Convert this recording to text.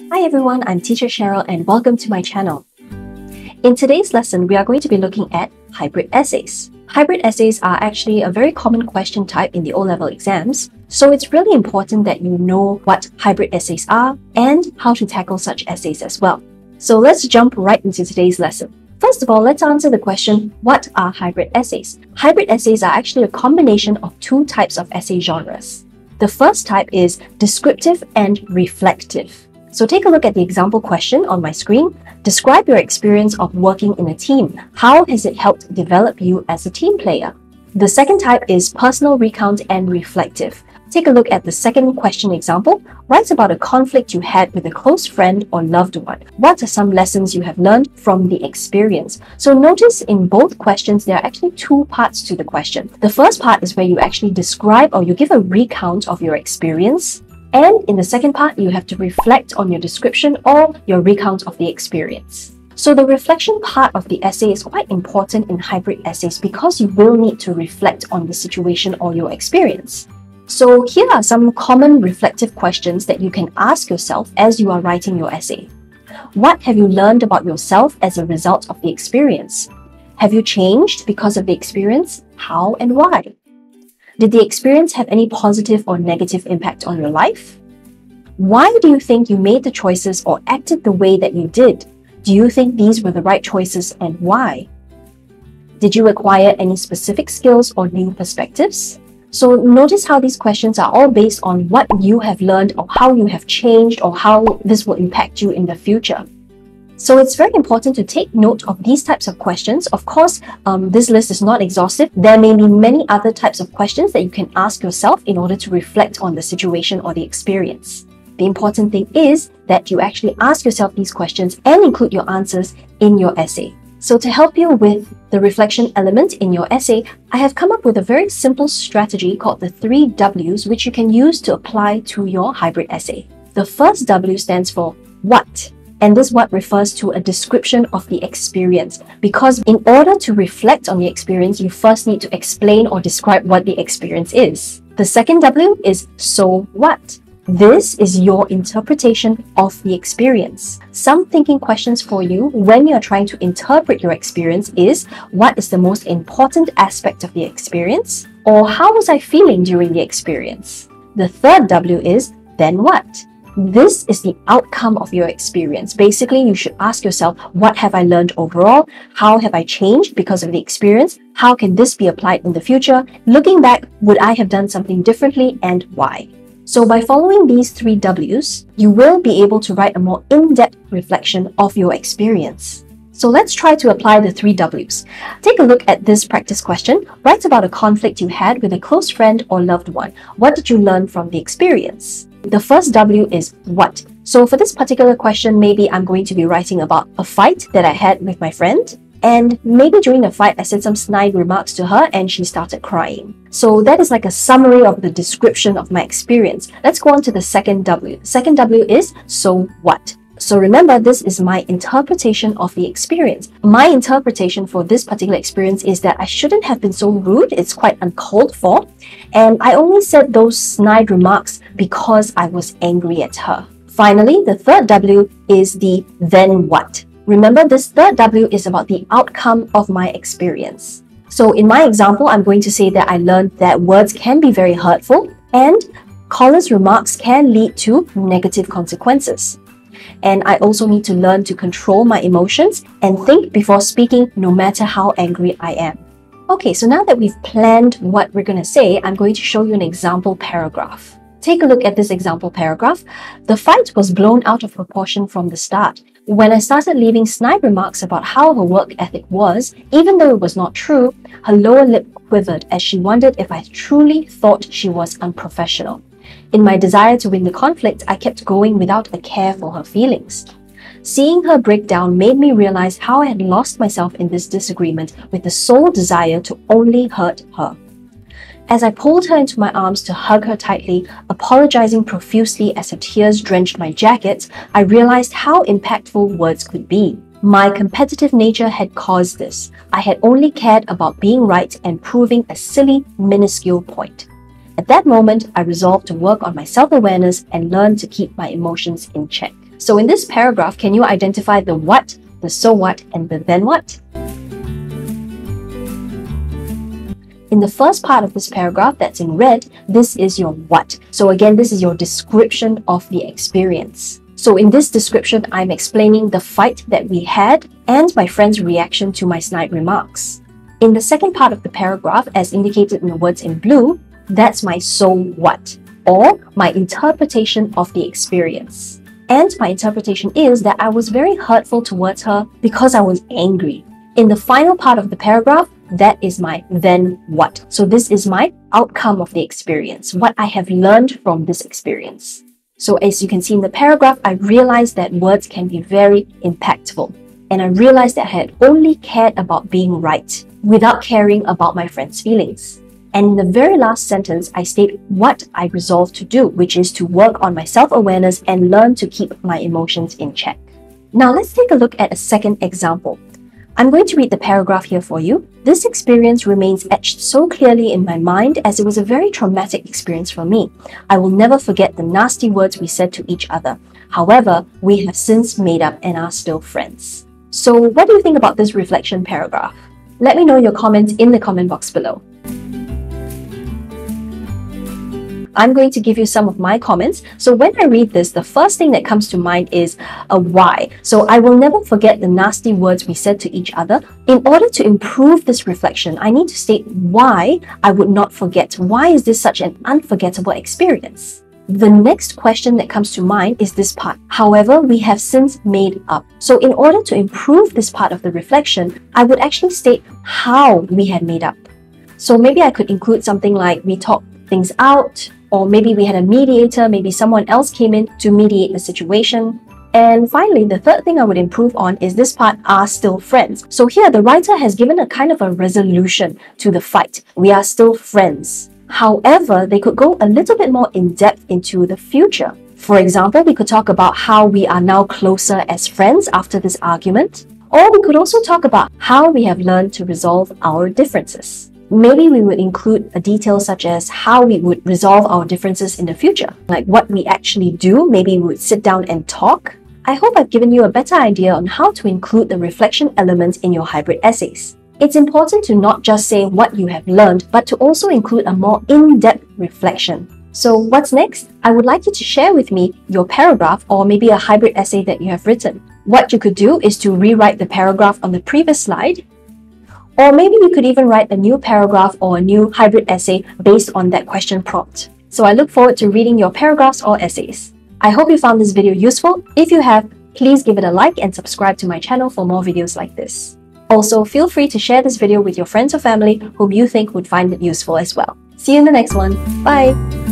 Hi everyone, I'm Teacher Cheryl and welcome to my channel. In today's lesson, we are going to be looking at hybrid essays. Hybrid essays are actually a very common question type in the O-level exams, so it's really important that you know what hybrid essays are and how to tackle such essays as well. So let's jump right into today's lesson. First of all, let's answer the question, what are hybrid essays? Hybrid essays are actually a combination of two types of essay genres. The first type is descriptive and reflective. So take a look at the example question on my screen. Describe your experience of working in a team. How has it helped develop you as a team player? The second type is personal recount and reflective. Take a look at the second question example. Write about a conflict you had with a close friend or loved one. What are some lessons you have learned from the experience? So notice in both questions, there are actually two parts to the question. The first part is where you actually describe or you give a recount of your experience. And in the second part, you have to reflect on your description or your recount of the experience. So the reflection part of the essay is quite important in hybrid essays because you will need to reflect on the situation or your experience. So here are some common reflective questions that you can ask yourself as you are writing your essay. What have you learned about yourself as a result of the experience? Have you changed because of the experience? How and why? Did the experience have any positive or negative impact on your life? Why do you think you made the choices or acted the way that you did? Do you think these were the right choices and why? Did you acquire any specific skills or new perspectives? So notice how these questions are all based on what you have learned or how you have changed or how this will impact you in the future. So it's very important to take note of these types of questions. Of course, this list is not exhaustive. There may be many other types of questions that you can ask yourself in order to reflect on the situation or the experience. The important thing is that you actually ask yourself these questions and include your answers in your essay. So to help you with the reflection element in your essay, I have come up with a very simple strategy called the 3 W's, which you can use to apply to your hybrid essay. The first W stands for what. And this what refers to a description of the experience, because in order to reflect on the experience, you first need to explain or describe what the experience is. The second W is so what. This is your interpretation of the experience. Some thinking questions for you when you're trying to interpret your experience is, what is the most important aspect of the experience? Or how was I feeling during the experience? The third W is, then what? This is the outcome of your experience. Basically, you should ask yourself, what have I learned overall? How have I changed because of the experience? How can this be applied in the future? Looking back, would I have done something differently and why? So by following these 3 W's, you will be able to write a more in-depth reflection of your experience. So let's try to apply the 3 W's. Take a look at this practice question. Write about a conflict you had with a close friend or loved one. What did you learn from the experience? The first W is what. So for this particular question, maybe I'm going to be writing about a fight that I had with my friend. And maybe during the fight, I said some snide remarks to her and she started crying. So that is like a summary of the description of my experience. Let's go on to the second W. The second W is so what. So remember, this is my interpretation of the experience. My interpretation for this particular experience is that I shouldn't have been so rude. It's quite uncalled for. And I only said those snide remarks because I was angry at her. Finally, the third W is the then what. Remember, this third W is about the outcome of my experience. So in my example, I'm going to say that I learned that words can be very hurtful and callous remarks can lead to negative consequences. And I also need to learn to control my emotions and think before speaking, no matter how angry I am. Okay, so now that we've planned what we're going to say, I'm going to show you an example paragraph. Take a look at this example paragraph. The fight was blown out of proportion from the start. When I started leaving snide remarks about how her work ethic was, even though it was not true, her lower lip quivered as she wondered if I truly thought she was unprofessional. In my desire to win the conflict, I kept going without a care for her feelings. Seeing her break down made me realize how I had lost myself in this disagreement with the sole desire to only hurt her. As I pulled her into my arms to hug her tightly, apologizing profusely as her tears drenched my jacket, I realized how impactful words could be. My competitive nature had caused this. I had only cared about being right and proving a silly, minuscule point. At that moment, I resolved to work on my self-awareness and learn to keep my emotions in check. So in this paragraph, can you identify the what, the so what, and the then what? In the first part of this paragraph that's in red, this is your what. So again, this is your description of the experience. So in this description, I'm explaining the fight that we had and my friend's reaction to my snide remarks. In the second part of the paragraph, as indicated in the words in blue, that's my so what, or my interpretation of the experience. And my interpretation is that I was very hurtful towards her because I was angry. In the final part of the paragraph, that is my then what. So this is my outcome of the experience, what I have learned from this experience. So as you can see in the paragraph, I realized that words can be very impactful. And I realized that I had only cared about being right without caring about my friend's feelings. And in the very last sentence, I state what I resolved to do, which is to work on my self-awareness and learn to keep my emotions in check. Now let's take a look at a second example. I'm going to read the paragraph here for you. This experience remains etched so clearly in my mind as it was a very traumatic experience for me. I will never forget the nasty words we said to each other. However, we have since made up and are still friends. So what do you think about this reflection paragraph? Let me know your comments in the comment box below. I'm going to give you some of my comments. So when I read this, the first thing that comes to mind is a why. So I will never forget the nasty words we said to each other. In order to improve this reflection, I need to state why I would not forget. Why is this such an unforgettable experience? The next question that comes to mind is this part. However, we have since made up. So in order to improve this part of the reflection, I would actually state how we had made up. So maybe I could include something like we talked things out, or maybe we had a mediator, maybe someone else came in to mediate the situation. And finally, the third thing I would improve on is this part, are still friends. So here, the writer has given a kind of a resolution to the fight. We are still friends. However, they could go a little bit more in depth into the future. For example, we could talk about how we are now closer as friends after this argument. Or we could also talk about how we have learned to resolve our differences. Maybe we would include a detail such as how we would resolve our differences in the future, like what we actually do. Maybe we would sit down and talk. I hope I've given you a better idea on how to include the reflection elements in your hybrid essays. It's important to not just say what you have learned, but to also include a more in-depth reflection. So what's next? I would like you to share with me your paragraph or maybe a hybrid essay that you have written. What you could do is to rewrite the paragraph on the previous slide, or maybe you could even write a new paragraph or a new hybrid essay based on that question prompt. So I look forward to reading your paragraphs or essays. I hope you found this video useful. If you have, please give it a like and subscribe to my channel for more videos like this. Also, feel free to share this video with your friends or family whom you think would find it useful as well. See you in the next one. Bye!